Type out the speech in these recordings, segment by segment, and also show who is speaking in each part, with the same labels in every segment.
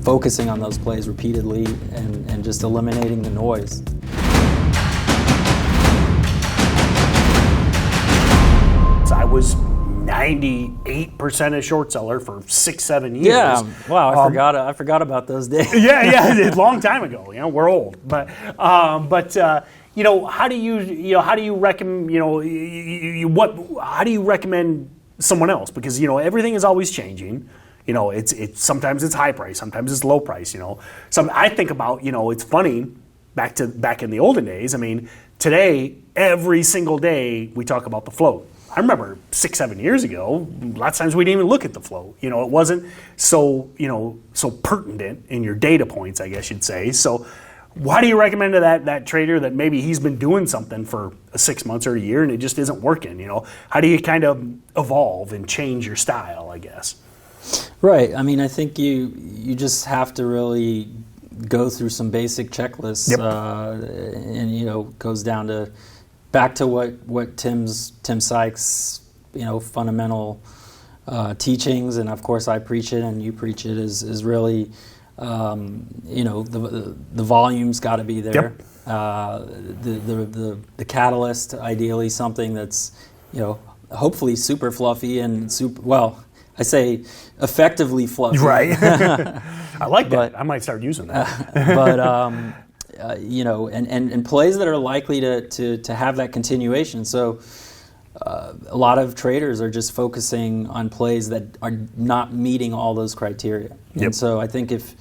Speaker 1: focusing on those plays repeatedly and just eliminating the noise.
Speaker 2: I was 98% a short seller for 6-7 years.
Speaker 1: Yeah, wow, I forgot about those days.
Speaker 2: yeah, a long time ago. We're old, but how do you recommend how do you recommend someone else? Because everything is always changing. It's sometimes it's high price, sometimes it's low price. I think about it's funny back in the olden days. I mean, today every single day we talk about the float. I remember 6-7 years ago, lots of times we didn't even look at the float. It wasn't so pertinent in your data points, I guess you'd say. So why do you recommend to that trader that maybe he's been doing something for 6 months or a year and it just isn't working? How do you kind of evolve and change your style, I guess?
Speaker 1: Right. I mean, I think you just have to really go through some basic checklists.
Speaker 2: Yep.
Speaker 1: And goes down to back to what Tim Sykes fundamental teachings, and of course I preach it and you preach it, is really the volume's got to be there.
Speaker 2: Yep.
Speaker 1: The catalyst, ideally something that's hopefully super fluffy and I say effectively fluffy.
Speaker 2: Right. I like that. I might start using that.
Speaker 1: But and plays that are likely to have that continuation. So a lot of traders are just focusing on plays that are not meeting all those criteria.
Speaker 2: Yep.
Speaker 1: And so I think if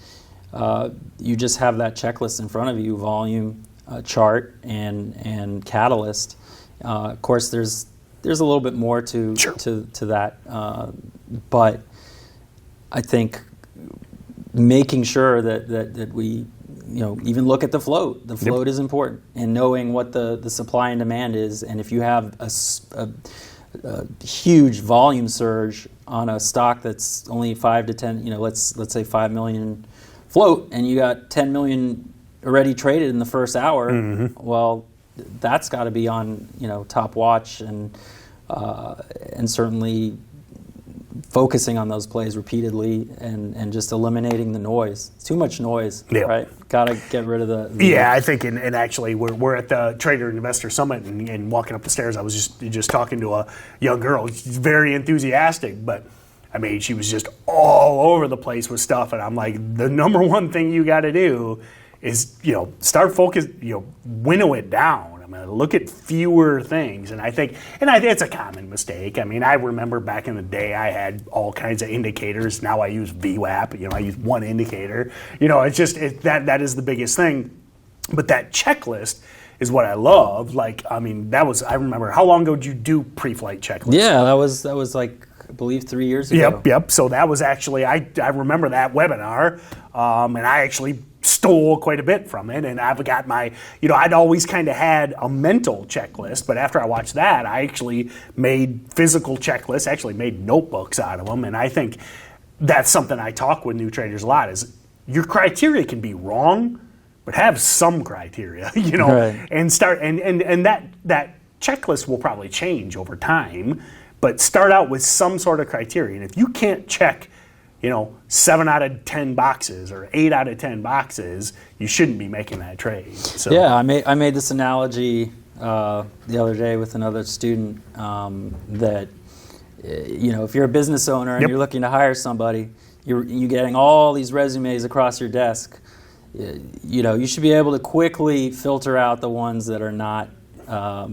Speaker 1: you just have that checklist in front of you, volume, chart, and catalyst, of course there's a little bit more to that. But I think making sure that we even look at the float. The float is important, and knowing what the supply and demand is. And if you have a huge volume surge on a stock that's only 5 to 10, let's say 5 million float, and you got 10 million already traded in the first hour, well, that's got to be on top watch, and certainly focusing on those plays repeatedly and just eliminating the noise. It's too much noise, right? Got to get rid of the
Speaker 2: I think, and actually we're at the Trader and Investor Summit, and walking up the stairs, I was just talking to a young girl. She's very enthusiastic, but I mean, she was just all over the place with stuff, and I'm like, the number one thing you got to do is start focus, winnow it down. Look at fewer things, and I think it's a common mistake. I mean, I remember back in the day I had all kinds of indicators. Now I use VWAP. I use one indicator. It's just that is the biggest thing. But that checklist is what I love. I remember, how long ago did you do pre-flight checklists?
Speaker 1: Yeah, that was like, I believe 3 years ago.
Speaker 2: Yep. So that was actually, I remember that webinar, and I actually stole quite a bit from it, and I've got my, I'd always kind of had a mental checklist, but after I watched that, I actually made physical checklists, actually made notebooks out of them, and I think that's something I talk with new traders a lot, is your criteria can be wrong, but have some criteria,
Speaker 1: Right.
Speaker 2: And start, and that checklist will probably change over time, but start out with some sort of criteria, and if you can't check 7 out of 10 boxes or 8 out of 10 boxes, you shouldn't be making that trade. So.
Speaker 1: Yeah, I made this analogy the other day with another student that if you're a business owner and you're looking to hire somebody, you're getting all these resumes across your desk. You should be able to quickly filter out the ones that are not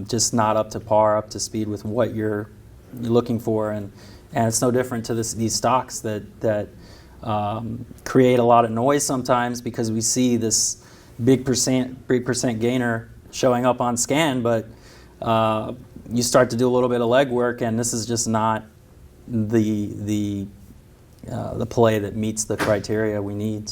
Speaker 1: just not up to par, up to speed with what you're looking for, and it's no different to these stocks that create a lot of noise sometimes, because we see this big percent gainer showing up on scan, but you start to do a little bit of legwork, and this is just not the play that meets the criteria we need.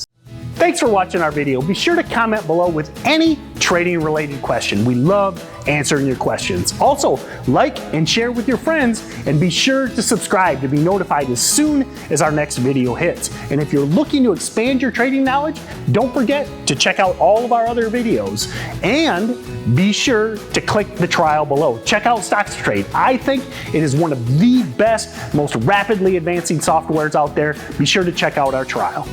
Speaker 2: Thanks for watching our video. Be sure to comment below with any trading related question. We love answering your questions. Also, like and share with your friends, and be sure to subscribe to be notified as soon as our next video hits. And if you're looking to expand your trading knowledge, don't forget to check out all of our other videos, and be sure to click the trial below. Check out StocksToTrade. I think it is one of the best, most rapidly advancing softwares out there. Be sure to check out our trial.